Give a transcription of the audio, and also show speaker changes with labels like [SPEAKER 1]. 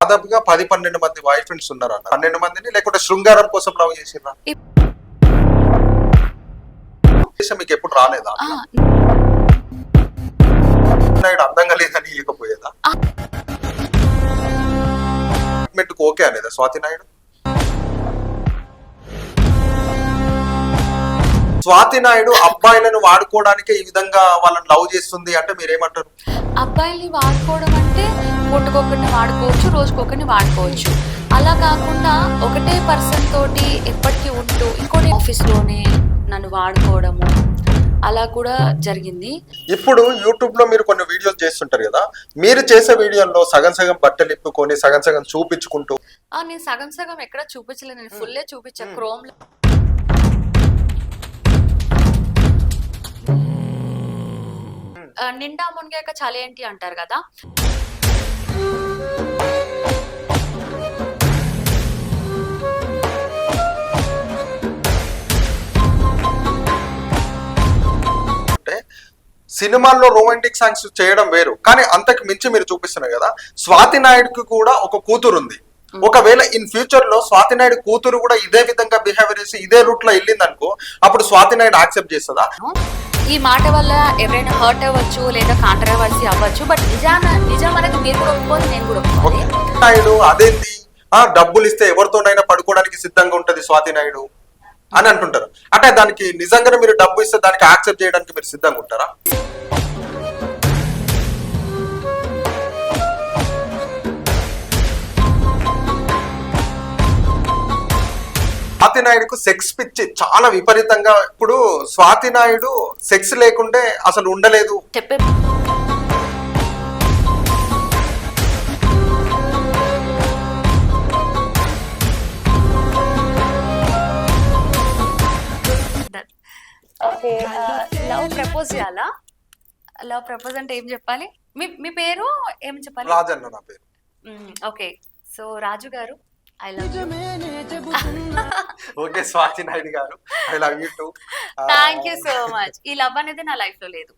[SPEAKER 1] దాదాపుగా 10-12 మంది bye friends ఉన్నారు అన్న. 12 మందిని లేకుంటే శృంగారం కోసం లవ్ చేసిరా? మీకు ఎప్పుడు రాలేదా? అందంగా లేదని ఇవ్వకపోయేదా? ఓకే అనేదా స్వాతి నాయుడు? స్వాతి నాయుడు అబ్బాయిలను వాడుకోవడానికి ఈ విధంగా వాళ్ళని లవ్ చేస్తుంది అంటే మీరేమంటారు?
[SPEAKER 2] అబ్బాయిల్ని వాడుకోవడం అంటే పుట్టుకొకరిని వాడుకోవచ్చు, రోజుకొకరిని వాడుకోవచ్చు. అలా కాకుండా ఒకటే పర్సన్ తోటి ఎప్పటికీ ఉంటూ ఇంకోటి ఆఫీస్లోనే నన్ను వాడుకోవడము అలా కూడా జరిగింది.
[SPEAKER 1] ఇప్పుడు యూట్యూబ్ లో మీరు కొన్ని వీడియోస్ చేస్తుంటారు కదా, మీరు చేసే వీడియోల్లో సగం సగం బట్టలు ఇప్పుకొని సగం సగం చూపించుకుంటూ.
[SPEAKER 2] నేను సగం సగం ఎక్కడ చూపించలేదు, నేను ఫుల్లే చూపించా. క్రోమ్ లో నిండా మునిగాక చలేంటి అంటారు కదా,
[SPEAKER 1] సినిమాల్లో రొమాంటిక్ సాంగ్స్ చేయడం వేరు, కానీ అంతకు మించి మీరు చూపిస్తున్నారు కదా, స్వాతి నాయుడుకి కూడా ఒక కూతురు ఉంది. ఒకవేళ ఇన్ ఫ్యూచర్ లో స్వాతి నాయుడు కూతురు కూడా ఇదే విధంగా బిహేవియర్ చేసి ఇదే రూట్ లో వెళ్ళింది అనుకో, అప్పుడు స్వాతి నాయుడు యాక్సెప్ట్ చేస్తుందా?
[SPEAKER 2] ఈ మాట వల్ల ఎవరైనా హర్ట్ అవ్వచ్చు లేదా కాంట్రవర్సీ అవ్వచ్చు, బట్ నిజం అనేది మీరు కూడా ఒప్పుకోవాలి, నేను కూడా ఒప్పుకోవాలి.
[SPEAKER 1] నాయుడు అదేంటి డబ్బులు ఇస్తే ఎవరితోనైనా పడుకోవడానికి సిద్ధంగా ఉంటది స్వాతి నాయుడు అని అంటుంటారు. అంటే దానికి నిజంగానే మీరు డబ్బు ఇస్తే దానికి యాక్సెప్ట్ చేయడానికి మీరు సిద్ధంగా ఉంటారా? స్వాతి నాయుడుకు సెక్స్ పిచ్చి చాలా విపరీతంగా. ఇప్పుడు స్వాతి నాయుడు సెక్స్ లేకుంటే అసలు ఉండలేదు
[SPEAKER 2] చెప్పే. లవ్ ప్రపోజ్ చేయాలా? లవ్ ప్రపోజ్ అంటే ఏం చెప్పాలి? మీ పేరు ఏం చెప్పాలి?
[SPEAKER 1] రాజన్న నా పేరు.
[SPEAKER 2] Okay, so Raju garu I love you.
[SPEAKER 1] Okay Swathi Naidu garu, I love you too.
[SPEAKER 2] Thank you so much. ఈ లవ్ అనేది నా లైఫ్ లో లేదు.